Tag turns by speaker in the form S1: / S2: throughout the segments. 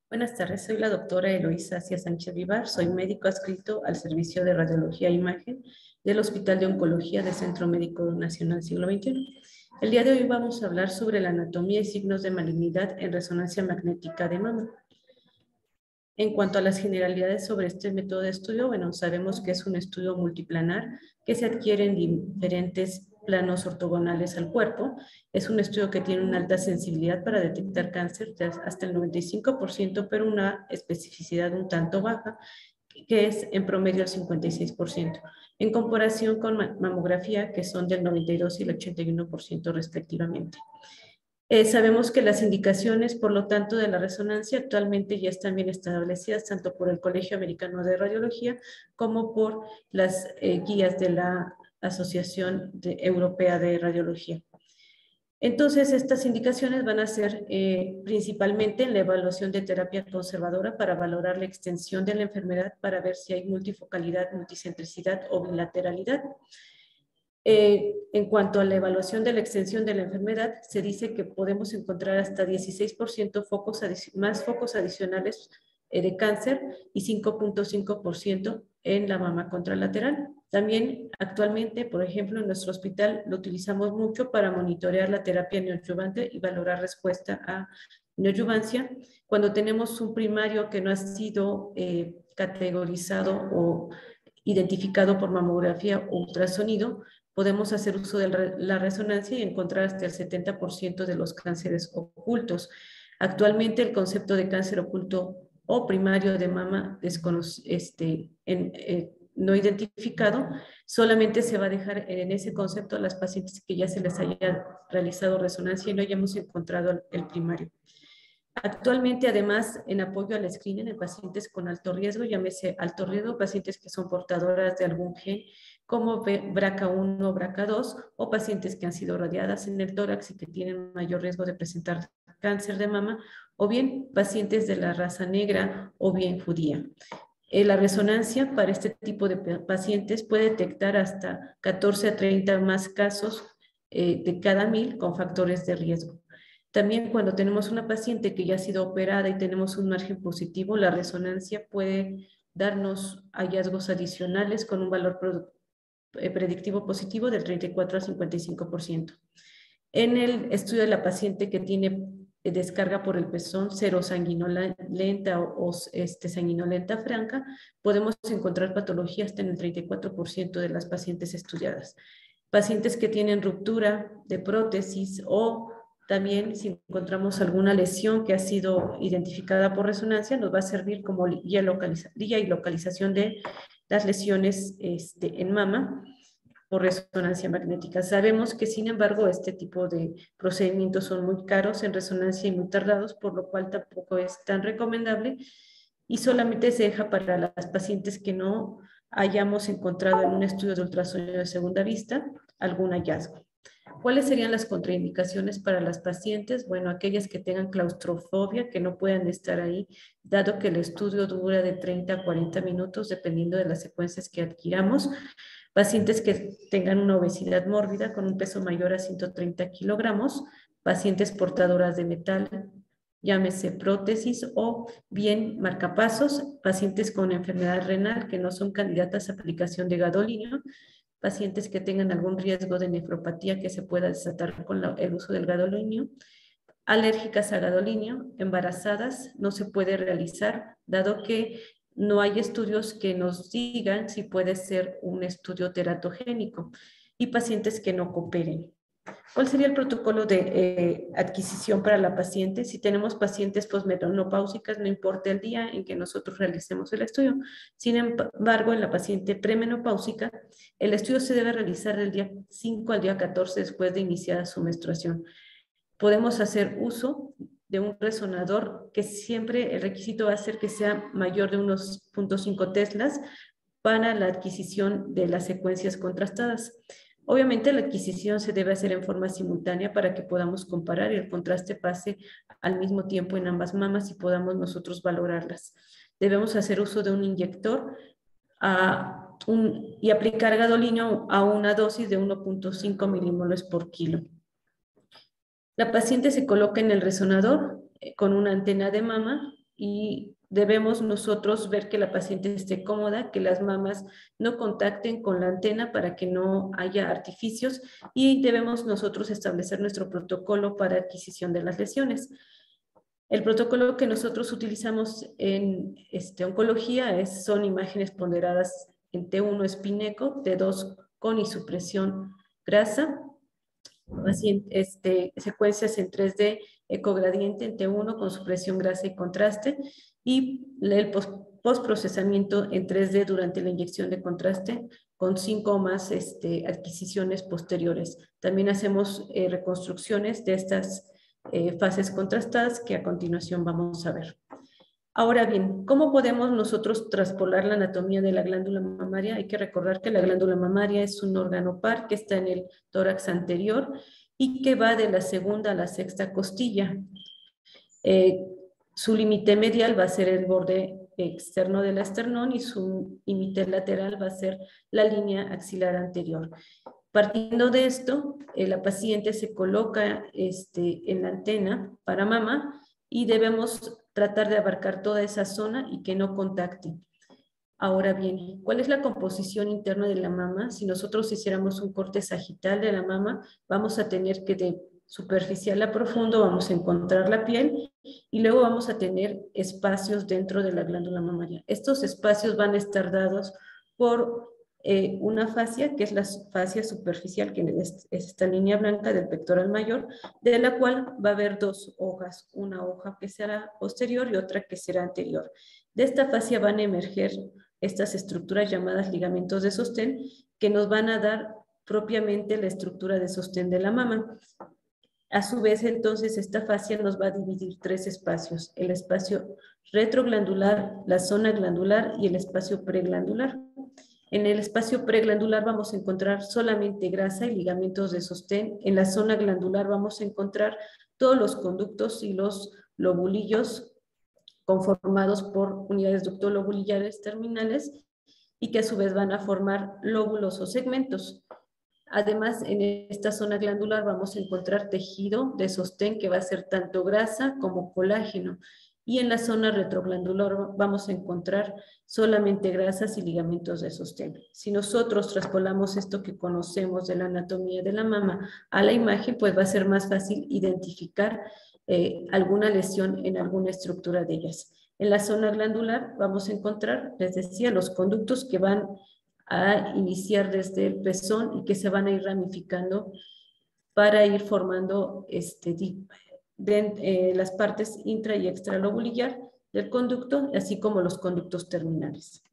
S1: Buenas tardes, soy la doctora Eloísa Asia Sánchez Vivar, soy médico adscrito al Servicio de Radiología e Imagen del Hospital de Oncología del Centro Médico Nacional Siglo XXI. El día de hoy vamos a hablar sobre la anatomía y signos de malignidad en resonancia magnética de mama. En cuanto a las generalidades sobre este método de estudio, bueno, sabemos que es un estudio multiplanar que se adquiere en diferentes planos ortogonales al cuerpo. Es un estudio que tiene una alta sensibilidad para detectar cáncer hasta el 95%, pero una especificidad un tanto baja, que es en promedio el 56%, en comparación con mamografía, que son del 92 y el 81% respectivamente. Sabemos que las indicaciones, por lo tanto, de la resonancia actualmente ya están bien establecidas tanto por el Colegio Americano de Radiología como por las guías de la Asociación Europea de Radiología. Entonces, estas indicaciones van a ser principalmente en la evaluación de terapia conservadora para valorar la extensión de la enfermedad para ver si hay multifocalidad, multicentricidad o bilateralidad. En cuanto a la evaluación de la extensión de la enfermedad, se dice que podemos encontrar hasta 16% más focos adicionales de cáncer y 5.5% en la mama contralateral. También actualmente, por ejemplo, en nuestro hospital lo utilizamos mucho para monitorear la terapia neoadyuvante y valorar respuesta a neoadyuvancia. Cuando tenemos un primario que no ha sido categorizado o identificado por mamografía o ultrasonido, podemos hacer uso de la resonancia y encontrar hasta el 70% de los cánceres ocultos. Actualmente el concepto de cáncer oculto o primario de mama no identificado, solamente se va a dejar en ese concepto a las pacientes que ya se les haya realizado resonancia y no hayamos encontrado el primario. Actualmente, además, en apoyo al screening en pacientes con alto riesgo, llámese alto riesgo, pacientes que son portadoras de algún gen, como BRCA1 o BRCA2, o pacientes que han sido radiadas en el tórax y que tienen mayor riesgo de presentar cáncer de mama, o bien pacientes de la raza negra o bien judía. La resonancia para este tipo de pacientes puede detectar hasta 14 a 30 más casos de cada 1000 con factores de riesgo. También cuando tenemos una paciente que ya ha sido operada y tenemos un margen positivo, la resonancia puede darnos hallazgos adicionales con un valor predictivo positivo del 34 a 55%. En el estudio de la paciente que tiene descarga por el pezón serosanguinolenta o sanguinolenta franca, podemos encontrar patologías hasta en el 34% de las pacientes estudiadas. Pacientes que tienen ruptura de prótesis o también si encontramos alguna lesión que ha sido identificada por resonancia, nos va a servir como guía y localización de las lesiones en mama por resonancia magnética. Sabemos que, sin embargo, este tipo de procedimientos son muy caros en resonancia y muy tardados, por lo cual tampoco es tan recomendable y solamente se deja para las pacientes que no hayamos encontrado en un estudio de ultrasonido de segunda vista algún hallazgo. ¿Cuáles serían las contraindicaciones para las pacientes? Bueno, aquellas que tengan claustrofobia, que no puedan estar ahí, dado que el estudio dura de 30 a 40 minutos, dependiendo de las secuencias que adquiramos. Pacientes que tengan una obesidad mórbida con un peso mayor a 130 kilogramos, pacientes portadoras de metal, llámese prótesis o bien marcapasos, pacientes con enfermedad renal que no son candidatas a aplicación de gadolínio, pacientes que tengan algún riesgo de nefropatía que se pueda desatar con el uso del gadolínio, alérgicas a gadolínio, embarazadas, no se puede realizar, dado que no hay estudios que nos digan si puede ser un estudio teratogénico, y pacientes que no cooperen. ¿Cuál sería el protocolo de adquisición para la paciente? Si tenemos pacientes posmenopáusicas, no importa el día en que nosotros realicemos el estudio. Sin embargo, en la paciente premenopáusica, el estudio se debe realizar del día 5 al día 14 después de iniciada su menstruación. Podemos hacer uso de un resonador que siempre el requisito va a ser que sea mayor de unos 0.5 teslas para la adquisición de las secuencias contrastadas. Obviamente la adquisición se debe hacer en forma simultánea para que podamos comparar y el contraste pase al mismo tiempo en ambas mamas y podamos nosotros valorarlas. Debemos hacer uso de un inyector y aplicar gadolínio a una dosis de 1.5 milimoles por kilo. La paciente se coloca en el resonador con una antena de mama y debemos nosotros ver que la paciente esté cómoda, que las mamas no contacten con la antena para que no haya artificios, y debemos nosotros establecer nuestro protocolo para adquisición de las lesiones. El protocolo que nosotros utilizamos en oncología son imágenes ponderadas en T1 espineco, T2 con y supresión grasa, secuencias en 3D ecogradiente en T1 con supresión grasa y contraste, y el postprocesamiento en 3D durante la inyección de contraste con 5 o más adquisiciones posteriores. También hacemos reconstrucciones de estas fases contrastadas que a continuación vamos a ver. Ahora bien, ¿cómo podemos nosotros traspolar la anatomía de la glándula mamaria? Hay que recordar que la glándula mamaria es un órgano par que está en el tórax anterior y que va de la segunda a la sexta costilla. Su límite medial va a ser el borde externo del esternón y su límite lateral va a ser la línea axilar anterior. Partiendo de esto, la paciente se coloca en la antena para mama y debemos tratar de abarcar toda esa zona y que no contacte. Ahora bien, ¿cuál es la composición interna de la mama? Si nosotros hiciéramos un corte sagital de la mama, vamos a tener que de superficial a profundo vamos a encontrar la piel y luego vamos a tener espacios dentro de la glándula mamaria. Estos espacios van a estar dados por una fascia, que es la fascia superficial, que es esta línea blanca del pectoral mayor, de la cual va a haber dos hojas, una hoja que será posterior y otra que será anterior. De esta fascia van a emerger estas estructuras llamadas ligamentos de sostén, que nos van a dar propiamente la estructura de sostén de la mama. A su vez, entonces, esta fascia nos va a dividir tres espacios: el espacio retroglandular, la zona glandular y el espacio preglandular. En el espacio preglandular vamos a encontrar solamente grasa y ligamentos de sostén. En la zona glandular vamos a encontrar todos los conductos y los lobulillos conformados por unidades ductolobulillares terminales y que a su vez van a formar lóbulos o segmentos. Además, en esta zona glandular vamos a encontrar tejido de sostén que va a ser tanto grasa como colágeno. Y en la zona retroglandular vamos a encontrar solamente grasas y ligamentos de sostén. Si nosotros traspolamos esto que conocemos de la anatomía de la mama a la imagen, pues va a ser más fácil identificar alguna lesión en alguna estructura de ellas. En la zona glandular vamos a encontrar, les decía, los conductos que van a iniciar desde el pezón y que se van a ir ramificando para ir formando las partes intra y extralobulillar del conducto, así como los conductos terminales.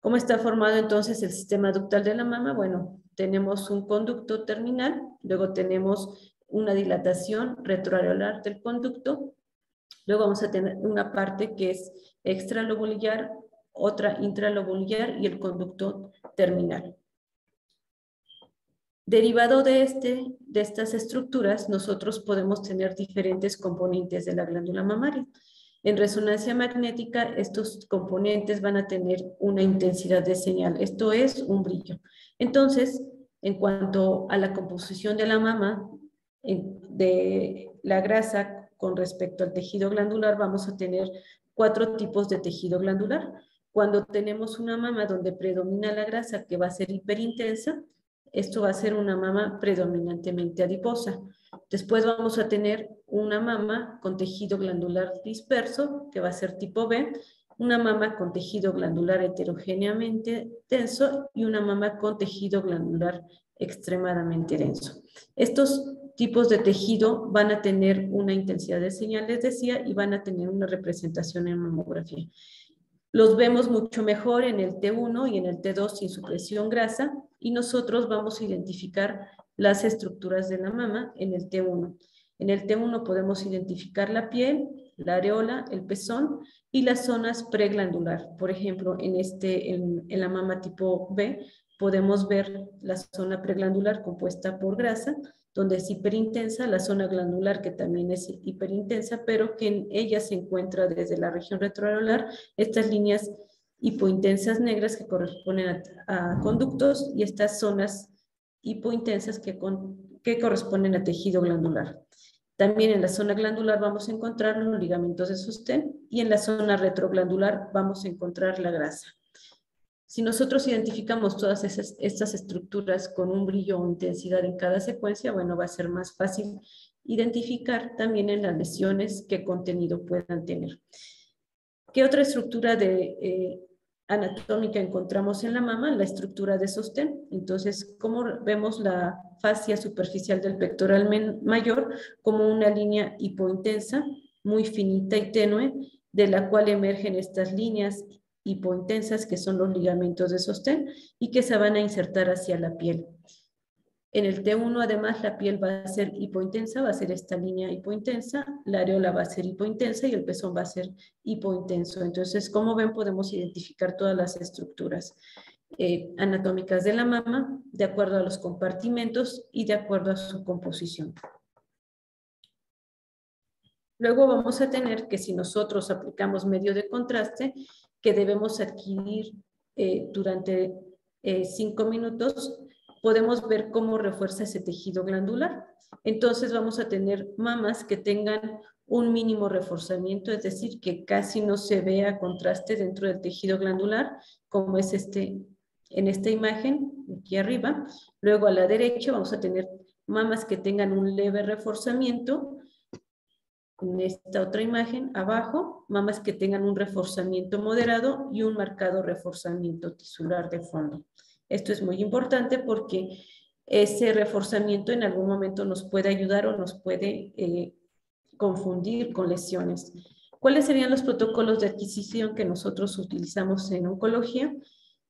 S1: ¿Cómo está formado entonces el sistema ductal de la mama? Bueno, tenemos un conducto terminal, luego tenemos una dilatación retroareolar del conducto, luego vamos a tener una parte que es extralobulillar, otra intralobulillar y el conducto terminal. Derivado de estas estructuras, nosotros podemos tener diferentes componentes de la glándula mamaria. En resonancia magnética, estos componentes van a tener una intensidad de señal, esto es un brillo. Entonces, en cuanto a la composición de la mama, de la grasa con respecto al tejido glandular, vamos a tener 4 tipos de tejido glandular. Cuando tenemos una mama donde predomina la grasa, que va a ser hiperintensa, esto va a ser una mama predominantemente adiposa. Después vamos a tener una mama con tejido glandular disperso, que va a ser tipo B, una mama con tejido glandular heterogéneamente denso y una mama con tejido glandular extremadamente denso. Estos tipos de tejido van a tener una intensidad de señal, les decía, y van a tener una representación en mamografía. Los vemos mucho mejor en el T1 y en el T2 sin supresión grasa, y nosotros vamos a identificar las estructuras de la mama en el T1. En el T1 podemos identificar la piel, la areola, el pezón y las zonas preglandular. Por ejemplo, en la mama tipo B podemos ver la zona preglandular compuesta por grasa, donde es hiperintensa, la zona glandular que también es hiperintensa, pero que en ella se encuentra desde la región retroareolar estas líneas hipointensas negras que corresponden a conductos y estas zonas hipointensas que corresponden a tejido glandular. También en la zona glandular vamos a encontrar los ligamentos de sostén y en la zona retroglandular vamos a encontrar la grasa. Si nosotros identificamos todas estas estructuras con un brillo o intensidad en cada secuencia, bueno, va a ser más fácil identificar también en las lesiones qué contenido puedan tener. ¿Qué otra estructura anatómica encontramos en la mama? La estructura de sostén. Entonces, ¿cómo vemos la fascia superficial del pectoral mayor? Como una línea hipointensa, muy finita y tenue, de la cual emergen estas líneas hipointensas que son los ligamentos de sostén y que se van a insertar hacia la piel. En el T1, además, la piel va a ser hipointensa, va a ser esta línea hipointensa, la areola va a ser hipointensa y el pezón va a ser hipointenso. Entonces, como ven, podemos identificar todas las estructuras anatómicas de la mama de acuerdo a los compartimentos y de acuerdo a su composición. Luego vamos a tener que si nosotros aplicamos medio de contraste, que debemos adquirir durante 5 minutos, podemos ver cómo refuerza ese tejido glandular. Entonces vamos a tener mamas que tengan un mínimo reforzamiento, es decir, que casi no se vea contraste dentro del tejido glandular, como es en esta imagen, aquí arriba. Luego a la derecha vamos a tener mamas que tengan un leve reforzamiento. En esta otra imagen, abajo, mamas que tengan un reforzamiento moderado y un marcado reforzamiento tisular de fondo. Esto es muy importante porque ese reforzamiento en algún momento nos puede ayudar o nos puede confundir con lesiones. ¿Cuáles serían los protocolos de adquisición que nosotros utilizamos en oncología?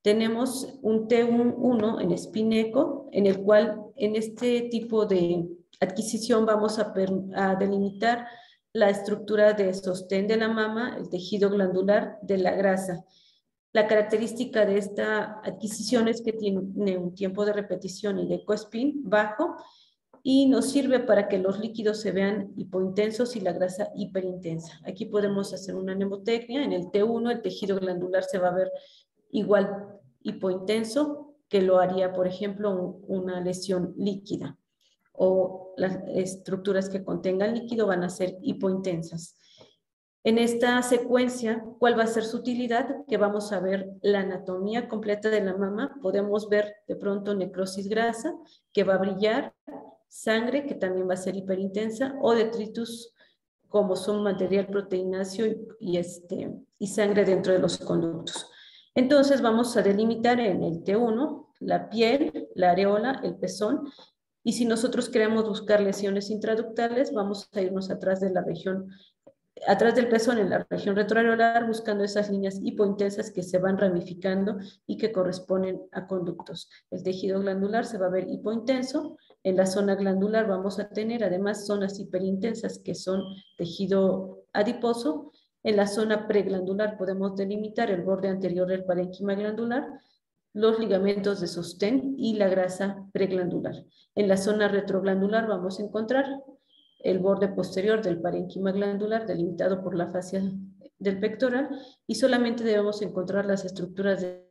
S1: Tenemos un T1 en Spineco, en el cual en este tipo de adquisición vamos a delimitar la estructura de sostén de la mama, el tejido glandular de la grasa. La característica de esta adquisición es que tiene un tiempo de repetición y de ecospin bajo y nos sirve para que los líquidos se vean hipointensos y la grasa hiperintensa. Aquí podemos hacer una mnemotecnia. En el T1 el tejido glandular se va a ver igual hipointenso que lo haría, por ejemplo, una lesión líquida, o las estructuras que contengan líquido van a ser hipointensas. En esta secuencia, ¿cuál va a ser su utilidad? Que vamos a ver la anatomía completa de la mama. Podemos ver de pronto necrosis grasa, que va a brillar, sangre, que también va a ser hiperintensa, o detritus, como son material proteináceo y sangre dentro de los conductos. Entonces vamos a delimitar en el T1 la piel, la areola, el pezón, y si nosotros queremos buscar lesiones intraductales, vamos a irnos atrás de la región, atrás del pezón en la región retroareolar, buscando esas líneas hipointensas que se van ramificando y que corresponden a conductos. El tejido glandular se va a ver hipointenso. En la zona glandular vamos a tener además zonas hiperintensas que son tejido adiposo. En la zona preglandular podemos delimitar el borde anterior del parénquima glandular, los ligamentos de sostén y la grasa preglandular. En la zona retroglandular vamos a encontrar el borde posterior del parénquima glandular delimitado por la fascia del pectoral y solamente debemos encontrar las estructuras de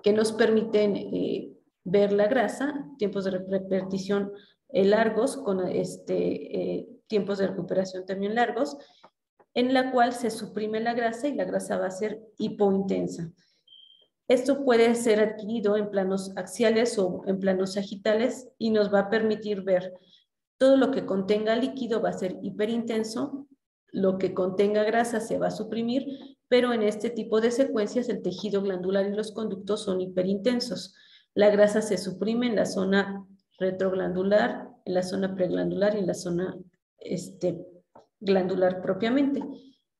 S1: que nos permiten ver la grasa, tiempos de repetición largos, con tiempos de recuperación también largos, en la cual se suprime la grasa y la grasa va a ser hipointensa. Esto puede ser adquirido en planos axiales o en planos sagitales y nos va a permitir ver todo lo que contenga líquido va a ser hiperintenso, lo que contenga grasa se va a suprimir, pero en este tipo de secuencias el tejido glandular y los conductos son hiperintensos. La grasa se suprime en la zona retroglandular, en la zona preglandular y en la zona glandular propiamente.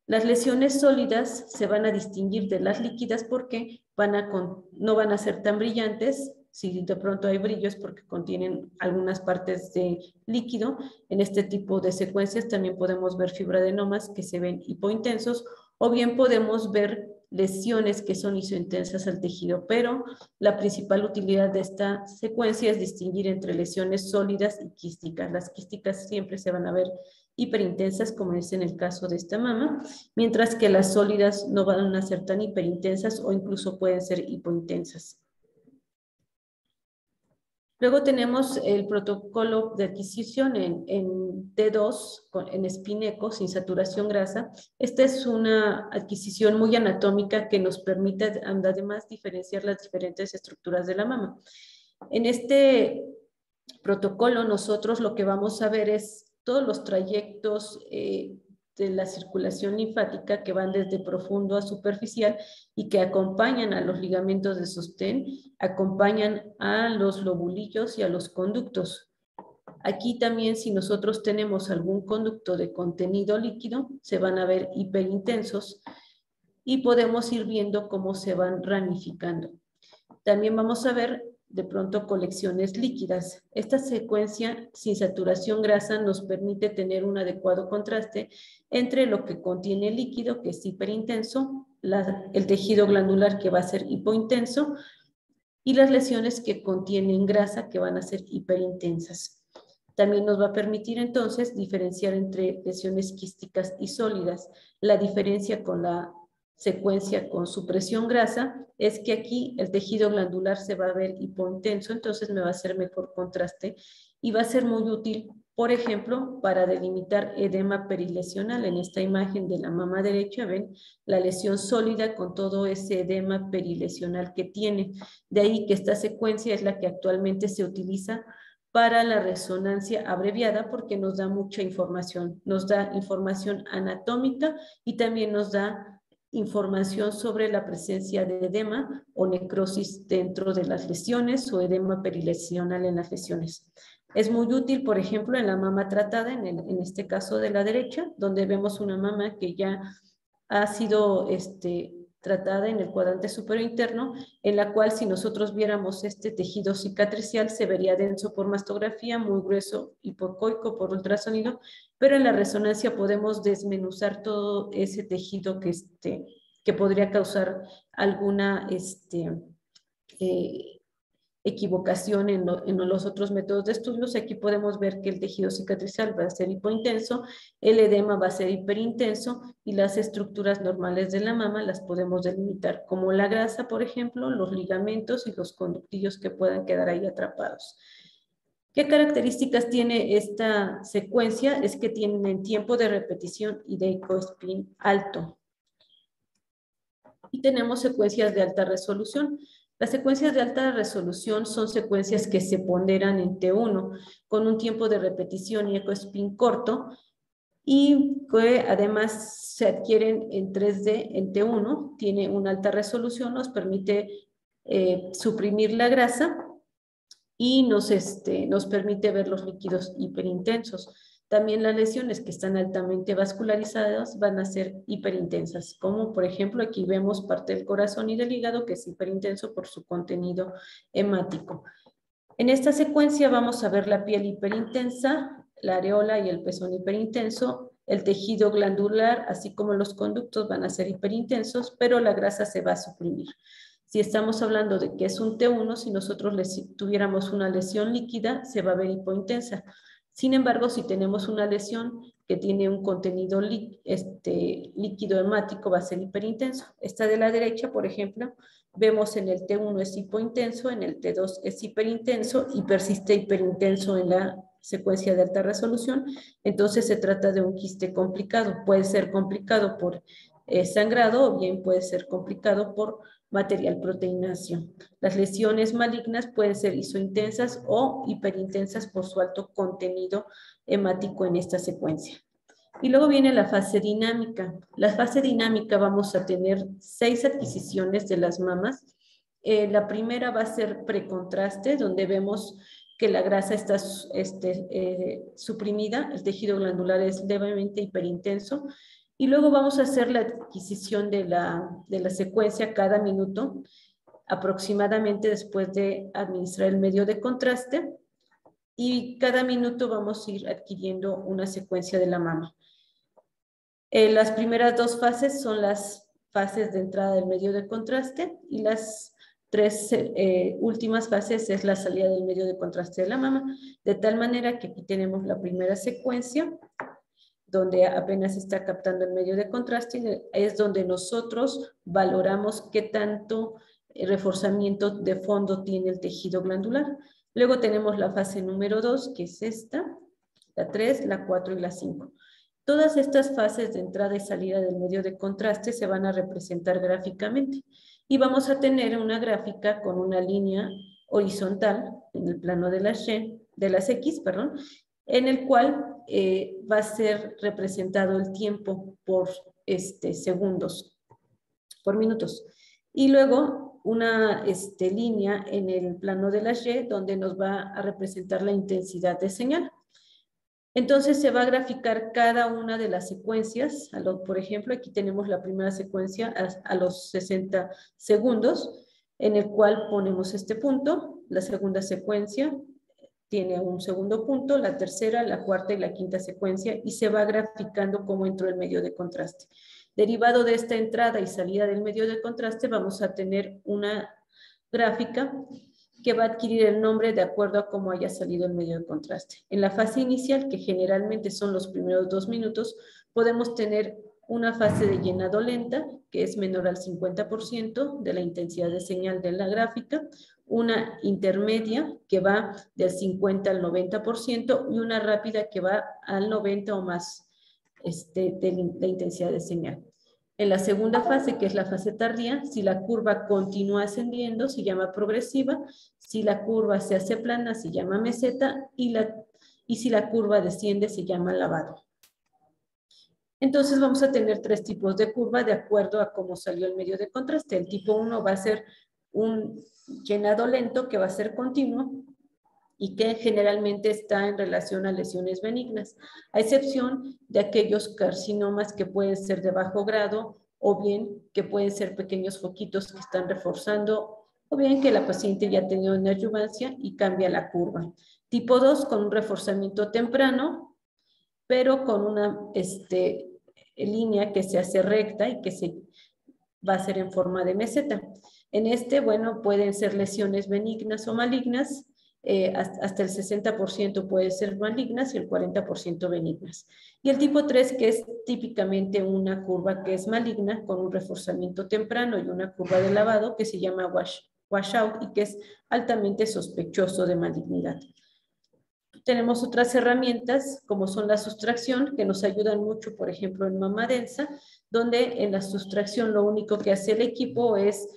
S1: Las lesiones sólidas se van a distinguir de las líquidas porque no van a ser tan brillantes. Si de pronto hay brillos porque contienen algunas partes de líquido, en este tipo de secuencias también podemos ver fibroadenomas que se ven hipointensos o bien podemos ver lesiones que son isointensas al tejido, pero la principal utilidad de esta secuencia es distinguir entre lesiones sólidas y quísticas. Las quísticas siempre se van a ver hiperintensas, como es en el caso de esta mama, mientras que las sólidas no van a ser tan hiperintensas o incluso pueden ser hipointensas. Luego tenemos el protocolo de adquisición en T2, en Spineco, sin saturación grasa. Esta es una adquisición muy anatómica que nos permite además diferenciar las diferentes estructuras de la mama. En este protocolo nosotros lo que vamos a ver es todos los trayectos de la circulación linfática que van desde profundo a superficial y que acompañan a los ligamentos de sostén, acompañan a los lobulillos y a los conductos. Aquí también, si nosotros tenemos algún conducto de contenido líquido, se van a ver hiperintensos y podemos ir viendo cómo se van ramificando. También vamos a ver de pronto colecciones líquidas. Esta secuencia sin saturación grasa nos permite tener un adecuado contraste entre lo que contiene líquido, que es hiperintenso, el tejido glandular, que va a ser hipointenso, y las lesiones que contienen grasa, que van a ser hiperintensas. También nos va a permitir entonces diferenciar entre lesiones quísticas y sólidas. La diferencia con la secuencia con supresión grasa es que aquí el tejido glandular se va a ver hipointenso, entonces me va a hacer mejor contraste y va a ser muy útil, por ejemplo, para delimitar edema perilesional. En esta imagen de la mama derecha ven la lesión sólida con todo ese edema perilesional que tiene. De ahí que esta secuencia es la que actualmente se utiliza para la resonancia abreviada, porque nos da mucha información. Nos da información anatómica y también nos da información sobre la presencia de edema o necrosis dentro de las lesiones o edema perilesional en las lesiones. Es muy útil, por ejemplo, en la mama tratada, en este caso de la derecha, donde vemos una mama que ya ha sido tratada en el cuadrante superior interno, en la cual si nosotros viéramos este tejido cicatricial se vería denso por mastografía, muy grueso hipocoico por ultrasonido, pero en la resonancia podemos desmenuzar todo ese tejido que podría causar alguna equivocación en los otros métodos de estudios. Aquí podemos ver que el tejido cicatricial va a ser hipointenso, el edema va a ser hiperintenso y las estructuras normales de la mama las podemos delimitar, como la grasa, por ejemplo, los ligamentos y los conductillos que puedan quedar ahí atrapados. ¿Qué características tiene esta secuencia? Es que tienen tiempo de repetición y de ecospin alto. Y tenemos secuencias de alta resolución. Las secuencias de alta resolución son secuencias que se ponderan en T1 con un tiempo de repetición y ecospin corto y que además se adquieren en 3D en T1, tiene una alta resolución, nos permite suprimir la grasa y nos permite ver los líquidos hiperintensos. También las lesiones que están altamente vascularizadas van a ser hiperintensas, como por ejemplo aquí vemos parte del corazón y del hígado que es hiperintenso por su contenido hemático. En esta secuencia vamos a ver la piel hiperintensa, la areola y el pezón hiperintenso, el tejido glandular, así como los conductos van a ser hiperintensos, pero la grasa se va a suprimir. Si estamos hablando de que es un T1, si nosotros tuviéramos una lesión líquida, se va a ver hipointensa. Sin embargo, si tenemos una lesión que tiene un contenido líquido hemático, va a ser hiperintenso. Esta de la derecha, por ejemplo, vemos en el T1 es hipointenso, en el T2 es hiperintenso y persiste hiperintenso en la secuencia de alta resolución. Entonces se trata de un quiste complicado. Puede ser complicado por sangrado o bien puede ser complicado por material proteináceo. Las lesiones malignas pueden ser isointensas o hiperintensas por su alto contenido hemático en esta secuencia. Y luego viene la fase dinámica. La fase dinámica vamos a tener 6 adquisiciones de las mamas. La primera va a ser precontraste, donde vemos que la grasa está suprimida, el tejido glandular es levemente hiperintenso. Y luego vamos a hacer la adquisición de la secuencia cada minuto, aproximadamente después de administrar el medio de contraste. Y cada minuto vamos a ir adquiriendo una secuencia de la mama. Las primeras 2 fases son las fases de entrada del medio de contraste y las 3 últimas fases es la salida del medio de contraste de la mama, de tal manera que aquí tenemos la primera secuencia, donde apenas está captando el medio de contraste, y es donde nosotros valoramos qué tanto reforzamiento de fondo tiene el tejido glandular. Luego tenemos la fase número 2, que es esta, la 3, la 4 y la 5. Todas estas fases de entrada y salida del medio de contraste se van a representar gráficamente y vamos a tener una gráfica con una línea horizontal en el plano de las X, en el cual va a ser representado el tiempo por segundos, por minutos. Y luego una línea en el plano de las Y donde nos va a representar la intensidad de señal. Entonces se va a graficar cada una de las secuencias. Por ejemplo, aquí tenemos la primera secuencia a los 60 segundos, en el cual ponemos este punto. La segunda secuencia tiene un segundo punto, la tercera, la cuarta y la quinta secuencia, y se va graficando cómo entró el medio de contraste. Derivado de esta entrada y salida del medio de contraste, vamos a tener una gráfica que va a adquirir el nombre de acuerdo a cómo haya salido el medio de contraste. En la fase inicial, que generalmente son los primeros 2 minutos, podemos tener una fase de llenado lenta, que es menor al 50% de la intensidad de señal de la gráfica, una intermedia que va del 50 al 90% y una rápida que va al 90 o más de la intensidad de señal. En la segunda fase, que es la fase tardía, si la curva continúa ascendiendo, se llama progresiva. Si la curva se hace plana, se llama meseta. Y si la curva desciende, se llama lavado. Entonces vamos a tener 3 tipos de curva de acuerdo a cómo salió el medio de contraste. El tipo 1 va a ser un llenado lento que va a ser continuo y que generalmente está en relación a lesiones benignas, a excepción de aquellos carcinomas que pueden ser de bajo grado o bien que pueden ser pequeños foquitos que están reforzando o bien que la paciente ya ha tenido una adyuvancia y cambia la curva. Tipo 2 con un reforzamiento temprano, pero con una línea que se hace recta y que se va a ser en forma de meseta. En bueno, pueden ser lesiones benignas o malignas, hasta el 60% puede ser malignas y el 40% benignas. Y el tipo 3, que es típicamente una curva que es maligna con un reforzamiento temprano y una curva de lavado que se llama washout y que es altamente sospechoso de malignidad. Tenemos otras herramientas como son la sustracción que nos ayudan mucho, por ejemplo, en mama densa, donde en la sustracción lo único que hace el equipo es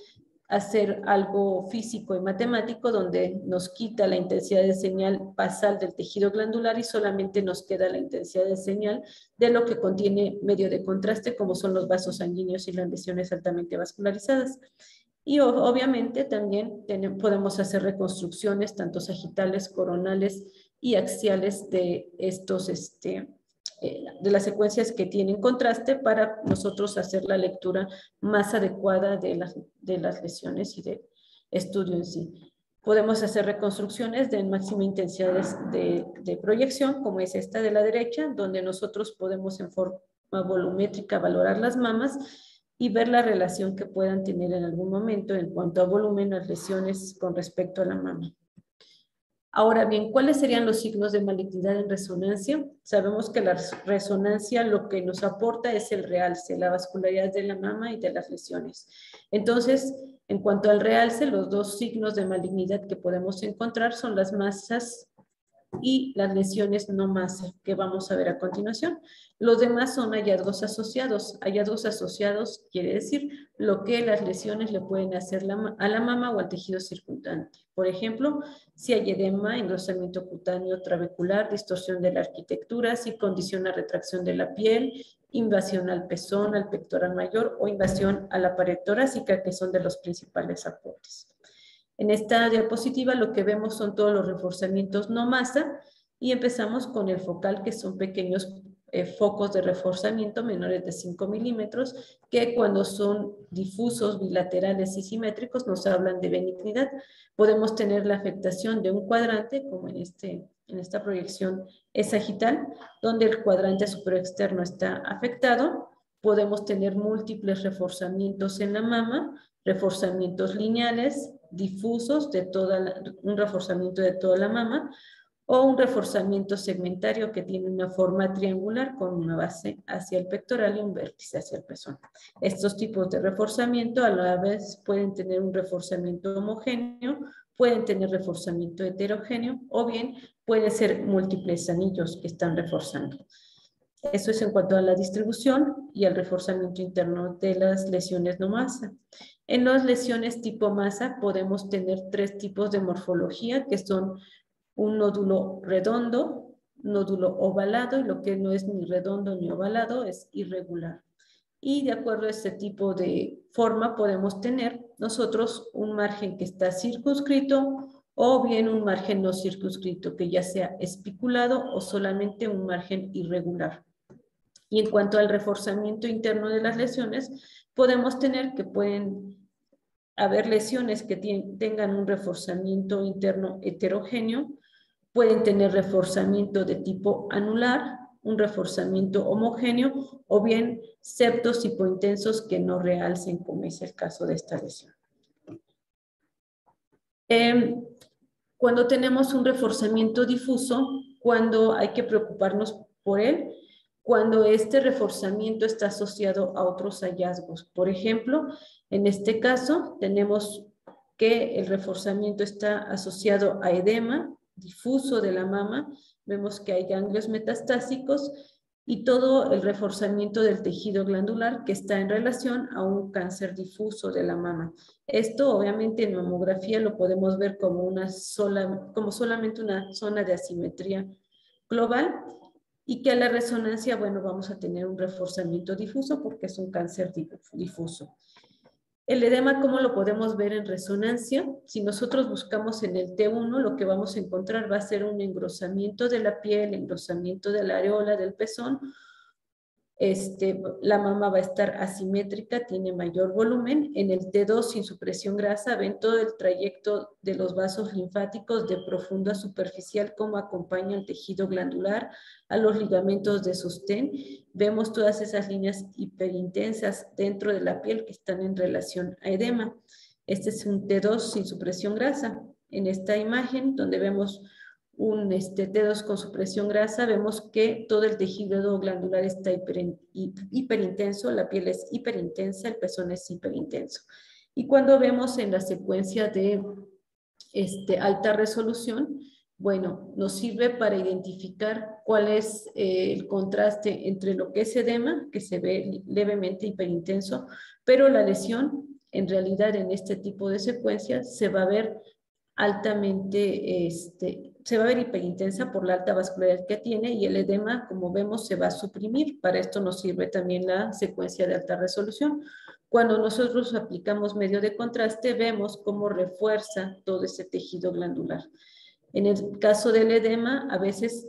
S1: hacer algo físico y matemático donde nos quita la intensidad de señal basal del tejido glandular y solamente nos queda la intensidad de señal de lo que contiene medio de contraste como son los vasos sanguíneos y las lesiones altamente vascularizadas. Y obviamente también podemos hacer reconstrucciones tanto sagitales, coronales y axiales de estos de las secuencias que tienen contraste para nosotros hacer la lectura más adecuada de las lesiones y del estudio en sí. Podemos hacer reconstrucciones de máxima intensidad de proyección, como es esta de la derecha, donde nosotros podemos en forma volumétrica valorar las mamas y ver la relación que puedan tener en algún momento en cuanto a volumen las lesiones con respecto a la mama. Ahora bien, ¿cuáles serían los signos de malignidad en resonancia? Sabemos que la resonancia lo que nos aporta es el realce, la vascularidad de la mama y de las lesiones. Entonces, en cuanto al realce, los 2 signos de malignidad que podemos encontrar son las masas y las lesiones no masa, que vamos a ver a continuación. Los demás son hallazgos asociados. Hallazgos asociados quiere decir lo que las lesiones le pueden hacer a la mama o al tejido circundante. Por ejemplo, si hay edema, engrosamiento cutáneo trabecular, distorsión de la arquitectura, si condiciona retracción de la piel, invasión al pezón, al pectoral mayor o invasión a la pared torácica, que son de los principales aportes. En esta diapositiva lo que vemos son todos los reforzamientos no masa y empezamos con el focal, que son pequeños focos de reforzamiento menores de 5 milímetros, que cuando son difusos, bilaterales y simétricos nos hablan de benignidad. Podemos tener la afectación de un cuadrante, como en esta proyección es sagital, donde el cuadrante superior externo está afectado, podemos tener múltiples reforzamientos en la mama, reforzamientos lineales, difusos, un reforzamiento de toda la mama, o un reforzamiento segmentario que tiene una forma triangular con una base hacia el pectoral y un vértice hacia el pezón. Estos tipos de reforzamiento a la vez pueden tener un reforzamiento homogéneo, pueden tener reforzamiento heterogéneo o bien pueden ser múltiples anillos que están reforzando. Eso es en cuanto a la distribución y al reforzamiento interno de las lesiones no masa. En las lesiones tipo masa podemos tener tres tipos de morfología que son un nódulo redondo, nódulo ovalado y lo que no es ni redondo ni ovalado es irregular. Y de acuerdo a este tipo de forma podemos tener nosotros un margen que está circunscrito o bien un margen no circunscrito que ya sea espiculado o solamente un margen irregular. Y en cuanto al reforzamiento interno de las lesiones, podemos tener que pueden haber lesiones que tengan un reforzamiento interno heterogéneo, pueden tener reforzamiento de tipo anular, un reforzamiento homogéneo o bien septos hipointensos que no realcen, como es el caso de esta lesión. Cuando tenemos un reforzamiento difuso, cuando hay que preocuparnos por él, cuando este reforzamiento está asociado a otros hallazgos. Por ejemplo, en este caso tenemos que el reforzamiento está asociado a edema difuso de la mama, vemos que hay ganglios metastásicos y todo el reforzamiento del tejido glandular que está en relación a un cáncer difuso de la mama. Esto obviamente en mamografía lo podemos ver como solamente una zona de asimetría global y que a la resonancia, bueno, vamos a tener un reforzamiento difuso porque es un cáncer difuso. El edema, ¿cómo lo podemos ver en resonancia? Si nosotros buscamos en el T1, lo que vamos a encontrar va a ser un engrosamiento de la piel, engrosamiento de la areola del pezón. La mama va a estar asimétrica, tiene mayor volumen. En el T2, sin supresión grasa, ven todo el trayecto de los vasos linfáticos de profundo a superficial, cómo acompaña el tejido glandular a los ligamentos de sostén. Vemos todas esas líneas hiperintensas dentro de la piel que están en relación a edema. Este es un T2 sin supresión grasa. En esta imagen, donde vemos un T2 con supresión grasa, vemos que todo el tejido glandular está hiperintenso, la piel es hiperintensa, el pezón es hiperintenso. Y cuando vemos en la secuencia de alta resolución, bueno, nos sirve para identificar cuál es el contraste entre lo que es edema, que se ve levemente hiperintenso, pero la lesión, en realidad en este tipo de secuencias, se va a ver altamente, se va a ver hiperintensa por la alta vascularidad que tiene y el edema, como vemos, se va a suprimir. Para esto nos sirve también la secuencia de alta resolución. Cuando nosotros aplicamos medio de contraste, vemos cómo refuerza todo ese tejido glandular. En el caso del edema, a veces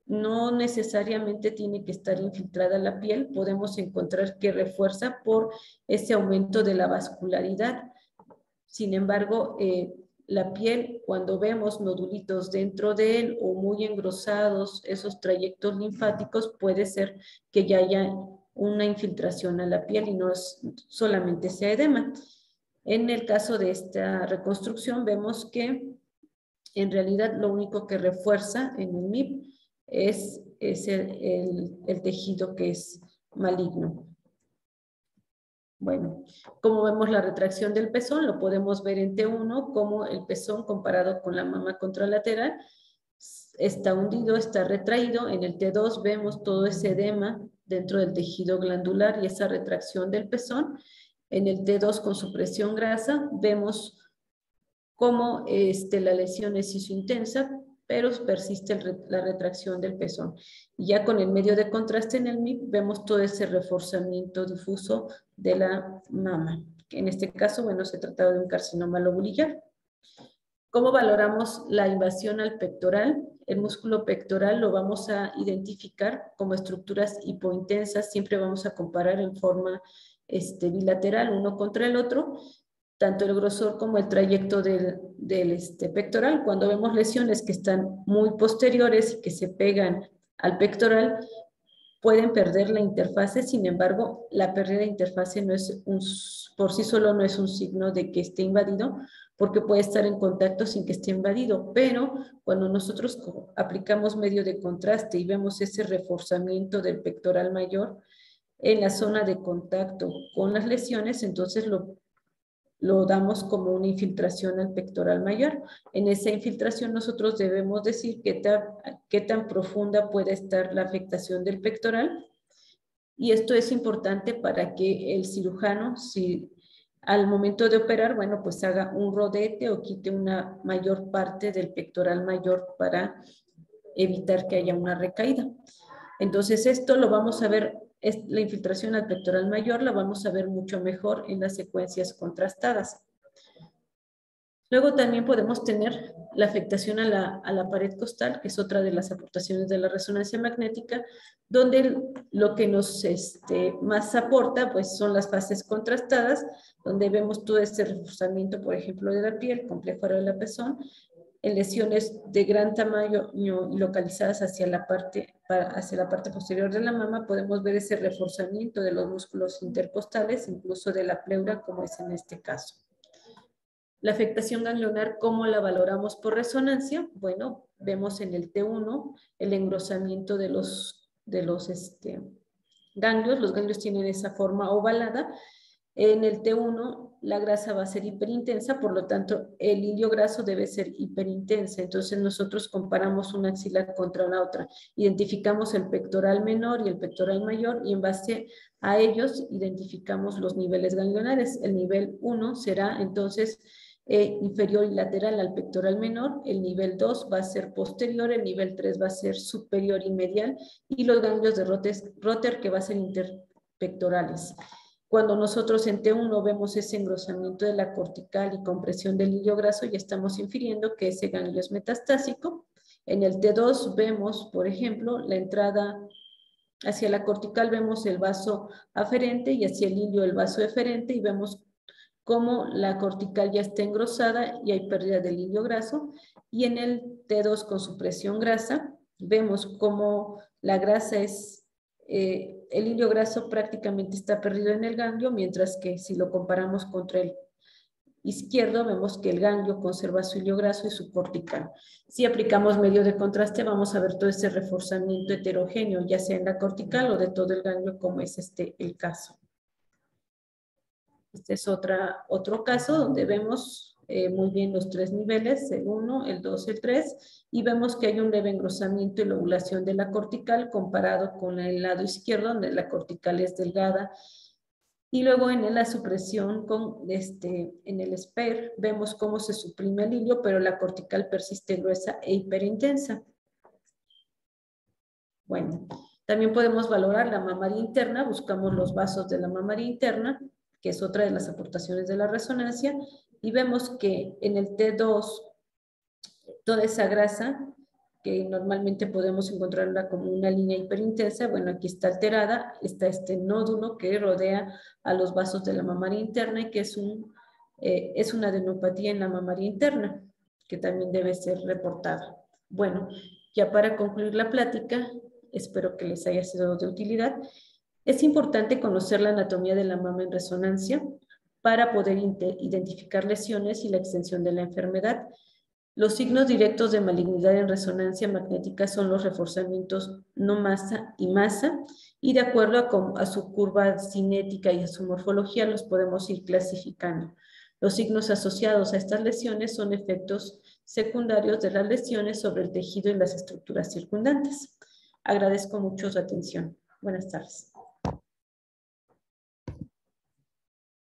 S1: no necesariamente tiene que estar infiltrada la piel, podemos encontrar que refuerza por ese aumento de la vascularidad. Sin embargo, la piel, cuando vemos nodulitos dentro de él o muy engrosados esos trayectos linfáticos, puede ser que ya haya una infiltración a la piel y no solamente sea edema. En el caso de esta reconstrucción vemos que en realidad lo único que refuerza en el MIP es el tejido que es maligno. Bueno, como vemos la retracción del pezón, lo podemos ver en T1 como el pezón comparado con la mama contralateral está hundido, está retraído. En el T2 vemos todo ese edema dentro del tejido glandular y esa retracción del pezón. En el T2 con supresión grasa vemos cómo la lesión es isointensa, pero persiste la retracción del pezón. Y ya con el medio de contraste en el MIP vemos todo ese reforzamiento difuso de la mama. En este caso, bueno, se trataba de un carcinoma lobulillar. ¿Cómo valoramos la invasión al pectoral? El músculo pectoral lo vamos a identificar como estructuras hipointensas. Siempre vamos a comparar en forma bilateral uno contra el otro, tanto el grosor como el trayecto del pectoral. Cuando vemos lesiones que están muy posteriores y que se pegan al pectoral, pueden perder la interfase. Sin embargo, la pérdida de interfase no es por sí solo no es un signo de que esté invadido, porque puede estar en contacto sin que esté invadido, pero cuando nosotros aplicamos medio de contraste y vemos ese reforzamiento del pectoral mayor en la zona de contacto con las lesiones, entonces lo damos como una infiltración al pectoral mayor. En esa infiltración nosotros debemos decir qué tan profunda puede estar la afectación del pectoral, y esto es importante para que el cirujano, si al momento de operar, bueno, pues haga un rodete o quite una mayor parte del pectoral mayor para evitar que haya una recaída. Entonces esto lo vamos a ver, la infiltración al pectoral mayor la vamos a ver mucho mejor en las secuencias contrastadas. Luego también podemos tener la afectación a la pared costal, que es otra de las aportaciones de la resonancia magnética, donde lo que nos más aporta pues son las fases contrastadas, donde vemos todo este reforzamiento, por ejemplo, de la piel, complejo areolar pezón, en lesiones de gran tamaño localizadas hacia la parte posterior de la mama, podemos ver ese reforzamiento de los músculos intercostales, incluso de la pleura, como es en este caso. La afectación ganglionar, ¿cómo la valoramos por resonancia? Bueno, vemos en el T1 el engrosamiento de los ganglios. Los ganglios tienen esa forma ovalada. En el T1 la grasa va a ser hiperintensa, por lo tanto el hilio graso debe ser hiperintensa. Entonces nosotros comparamos una axila contra la otra, identificamos el pectoral menor y el pectoral mayor y en base a ellos identificamos los niveles ganglionares. El nivel 1 será entonces inferior y lateral al pectoral menor, el nivel 2 va a ser posterior, el nivel 3 va a ser superior y medial, y los ganglios de Rotter que va a ser interpectorales. Cuando nosotros en T1 vemos ese engrosamiento de la cortical y compresión del hilio graso, ya estamos infiriendo que ese ganglio es metastásico. En el T2 vemos, por ejemplo, la entrada hacia la cortical, vemos el vaso aferente y hacia el hilio el vaso eferente, y vemos cómo la cortical ya está engrosada y hay pérdida del hilio graso. Y en el T2 con supresión grasa, vemos cómo la grasa es, el hilio graso prácticamente está perdido en el ganglio, mientras que si lo comparamos contra el izquierdo, vemos que el ganglio conserva su hilio graso y su cortical. Si aplicamos medio de contraste, vamos a ver todo ese reforzamiento heterogéneo, ya sea en la cortical o de todo el ganglio, como es el caso. Este es otro caso donde vemos muy bien los tres niveles, el 1, el 2, el 3, y vemos que hay un leve engrosamiento y lobulación de la cortical comparado con el lado izquierdo, donde la cortical es delgada. Y luego en la supresión en el SPER vemos cómo se suprime el hilio, pero la cortical persiste gruesa e hiperintensa. Bueno, también podemos valorar la mamaria interna, buscamos los vasos de la mamaria interna, que es otra de las aportaciones de la resonancia, y vemos que en el T2 toda esa grasa, que normalmente podemos encontrarla como una línea hiperintensa, bueno, aquí está alterada, está este nódulo que rodea a los vasos de la mamaria interna y que es una adenopatía en la mamaria interna, que también debe ser reportada. Bueno, ya para concluir la plática, espero que les haya sido de utilidad. Es importante conocer la anatomía de la mama en resonancia para poder identificar lesiones y la extensión de la enfermedad. Los signos directos de malignidad en resonancia magnética son los reforzamientos no masa y masa, y de acuerdo a su curva cinética y a su morfología los podemos ir clasificando. Los signos asociados a estas lesiones son efectos secundarios de las lesiones sobre el tejido y las estructuras circundantes. Agradezco mucho su atención. Buenas tardes.